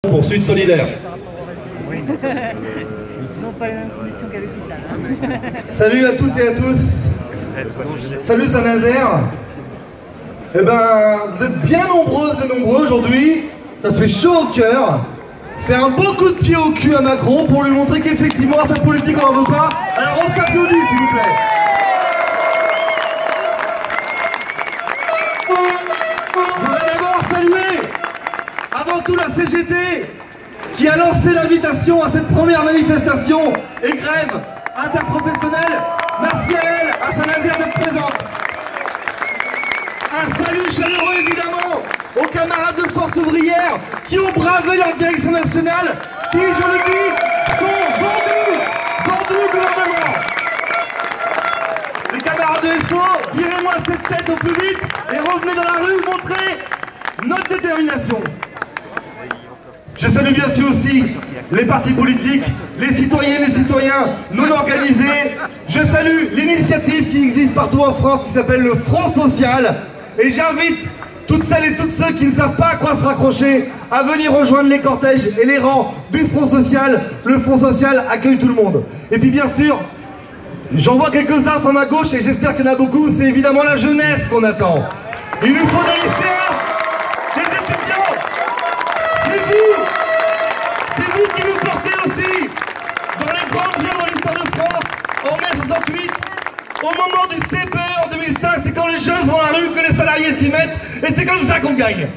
Pour Sud Solidaire. Ils n'ont pas les mêmes conditions qu'à l'hôpital. Salut à toutes et à tous. Salut Saint-Nazaire. Eh ben, vous êtes bien nombreuses et nombreux aujourd'hui. Ça fait chaud au cœur. C'est un beau coup de pied au cul à Macron pour lui montrer qu'effectivement cette politique on n'en veut pas. Alors on s'applaudit s'il vous plaît. Je voudrais d'abord saluer avant tout la CGT qui a lancé l'invitation à cette première manifestation et grève interprofessionnelle. Merci à elle, à Saint-Nazaire d'être présente. Un salut chaleureux évidemment aux camarades de Force Ouvrière qui ont bravé leur direction nationale, qui, je le dis, sont vendus au gouvernement. Les camarades de FO, virez-moi cette tête au plus vite et revenez dans la rue montrer notre détermination. Je salue bien sûr aussi les partis politiques, les citoyennes et citoyens non organisés. Je salue l'initiative qui existe partout en France qui s'appelle le Front Social. Et j'invite toutes celles et tous ceux qui ne savent pas à quoi se raccrocher à venir rejoindre les cortèges et les rangs du Front Social. Le Front Social accueille tout le monde. Et puis bien sûr, j'en vois quelques-uns sur ma gauche et j'espère qu'il y en a beaucoup. C'est évidemment la jeunesse qu'on attend. Il nous faut des lycéens, des étudiants. C'est vous qui nous portez aussi dans les grandes œuvres de l'histoire de France en mai 68. Au moment du CPE en 2005, c'est quand les jeunes sont dans la rue que les salariés s'y mettent et c'est comme ça qu'on gagne.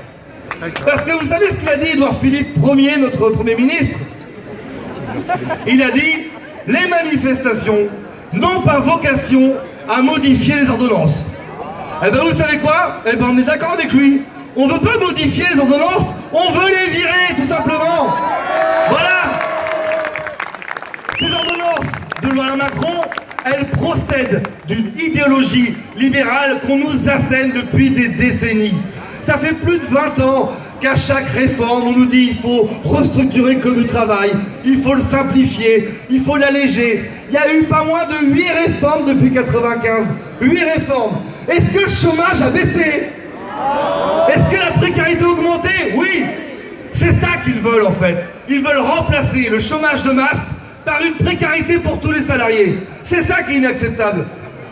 Parce que vous savez ce qu'il a dit Édouard Philippe Ier, notre Premier ministre? Il a dit « Les manifestations n'ont pas vocation à modifier les ordonnances ». Eh ben vous savez quoi? Eh ben on est d'accord avec lui. On ne veut pas modifier les ordonnances, on veut les virer tout simplement. Voilà. Ces ordonnances de loi Macron, elles procèdent d'une idéologie libérale qu'on nous assène depuis des décennies. Ça fait plus de 20 ans qu'à chaque réforme, on nous dit il faut restructurer le code du travail, il faut le simplifier, il faut l'alléger. Il y a eu pas moins de 8 réformes depuis 1995. 8 réformes. Est-ce que le chômage a baissé? Est-ce que la précarité a augmenté? Oui. C'est ça qu'ils veulent en fait. Ils veulent remplacer le chômage de masse par une précarité pour tous les salariés. C'est ça qui est inacceptable.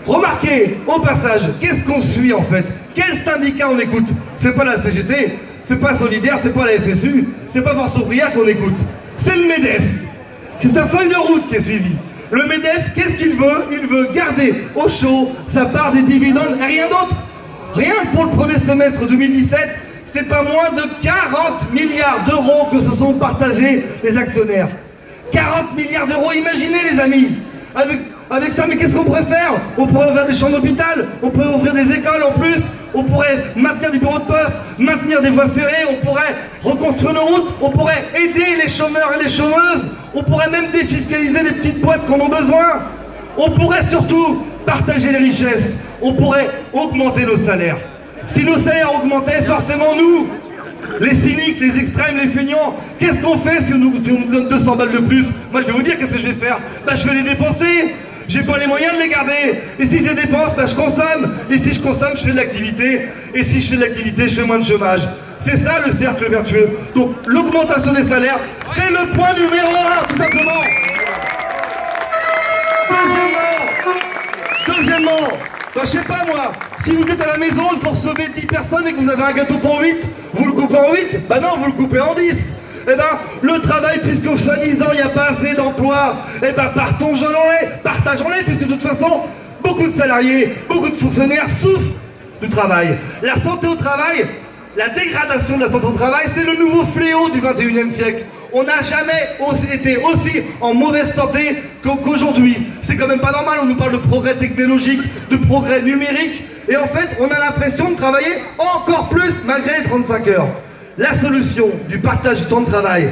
Remarquez, au passage, qu'est-ce qu'on suit en fait? Quel syndicat on écoute? C'est pas la CGT, c'est pas Solidaire, c'est pas la FSU, c'est pas Force Ouvrière qu'on écoute. C'est le MEDEF. C'est sa feuille de route qui est suivie. Le MEDEF, qu'est-ce qu'il veut? Il veut garder au chaud sa part des dividendes et rien d'autre. Rien que pour le premier semestre 2017, c'est pas moins de 40 milliards d'euros que se sont partagés les actionnaires. 40 milliards d'euros, imaginez les amis. Avec ça, mais qu'est-ce qu'on pourrait faire? On pourrait ouvrir des chambres d'hôpital, on pourrait ouvrir des écoles en plus, on pourrait maintenir des bureaux de poste, maintenir des voies ferrées, on pourrait reconstruire nos routes, on pourrait aider les chômeurs et les chômeuses, on pourrait même défiscaliser les petites boîtes qu'on a besoin. On pourrait surtout partager les richesses, on pourrait augmenter nos salaires. Si nos salaires augmentaient, forcément nous, les cyniques, les extrêmes, les feignants, qu'est-ce qu'on fait si on nous donne 200 balles de plus? Moi je vais vous dire qu'est-ce que je vais faire. Bah je vais les dépenser. J'ai pas les moyens de les garder. Et si je les dépense, bah je consomme. Et si je consomme, je fais de l'activité. Et si je fais de l'activité, je fais moins de chômage. C'est ça le cercle vertueux. Donc l'augmentation des salaires, c'est le point numéro 1, tout simplement. Deuxièmement, bah, je sais pas moi, si vous êtes à la maison, il faut recevoir 10 personnes et que vous avez un gâteau pour 8, vous le coupez en 8? Bah non, vous le coupez en 10. Eh ben, le travail, puisque soi-disant il n'y a pas assez d'emplois, eh ben, partageons-les, puisque de toute façon, beaucoup de salariés, beaucoup de fonctionnaires souffrent du travail. La santé au travail, la dégradation de la santé au travail, c'est le nouveau fléau du 21e siècle. On n'a jamais été aussi en mauvaise santé qu'aujourd'hui. C'est quand même pas normal, on nous parle de progrès technologique, de progrès numérique, et en fait, on a l'impression de travailler encore plus malgré les 35 heures. La solution du partage du temps de travail,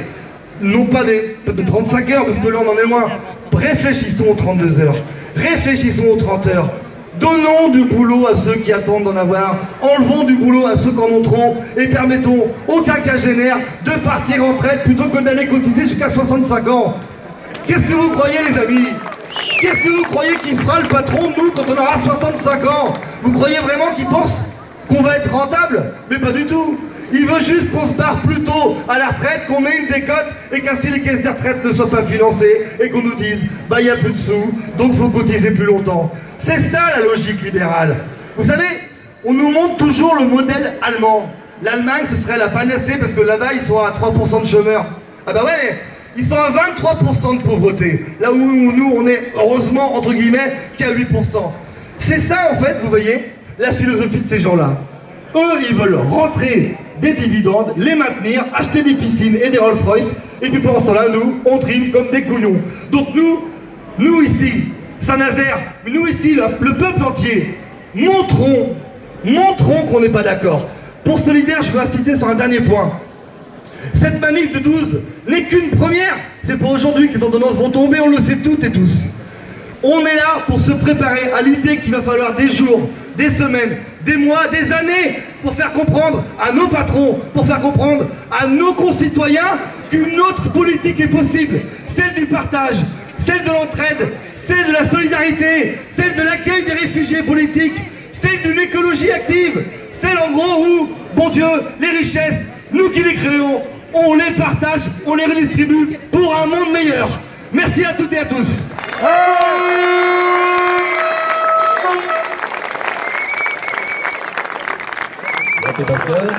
non pas de 35 heures, parce que là on en est loin, réfléchissons aux 32 heures, réfléchissons aux 30 heures, donnons du boulot à ceux qui attendent d'en avoir, enlevons du boulot à ceux qui en ont trop, et permettons aux quinquagénaires de partir en retraite plutôt que d'aller cotiser jusqu'à 65 ans. Qu'est-ce que vous croyez les amis? Qu'est-ce que vous croyez qu'il fera le patron de nous quand on aura 65 ans? Vous croyez vraiment qu'il pense qu'on va être rentable? Mais pas du tout. Il veut juste qu'on se barre plus tôt à la retraite, qu'on met une décote et qu'ainsi les caisses de retraite ne soient pas financées et qu'on nous dise « bah il n'y a plus de sous, donc faut cotiser plus longtemps ». C'est ça la logique libérale. Vous savez, on nous montre toujours le modèle allemand. L'Allemagne, ce serait la panacée parce que là-bas, ils sont à 3% de chômeurs. Ah bah ouais, mais ils sont à 23% de pauvreté. Là où nous, on est, heureusement, entre guillemets, qu'à 8%. C'est ça, en fait, vous voyez, la philosophie de ces gens-là. Eux, ils veulent rentrer des dividendes, les maintenir, acheter des piscines et des Rolls-Royce, et puis pendant ce temps-là, nous, on trime comme des couillons. Donc nous ici, Saint-Nazaire, mais nous ici, le peuple entier, montrons qu'on n'est pas d'accord. Pour Solidaire, je veux insister sur un dernier point. Cette manif de 12 n'est qu'une première. C'est pas aujourd'hui que les ordonnances vont tomber, on le sait toutes et tous. On est là pour se préparer à l'idée qu'il va falloir des jours, des semaines, des mois, des années pour faire comprendre à nos patrons, pour faire comprendre à nos concitoyens qu'une autre politique est possible. Celle du partage, celle de l'entraide, celle de la solidarité, celle de l'accueil des réfugiés politiques, celle d'une écologie active, celle en gros où, bon Dieu, les richesses, nous qui les créons, on les partage, on les redistribue pour un monde meilleur. Merci à toutes et à tous. Merci Pascal.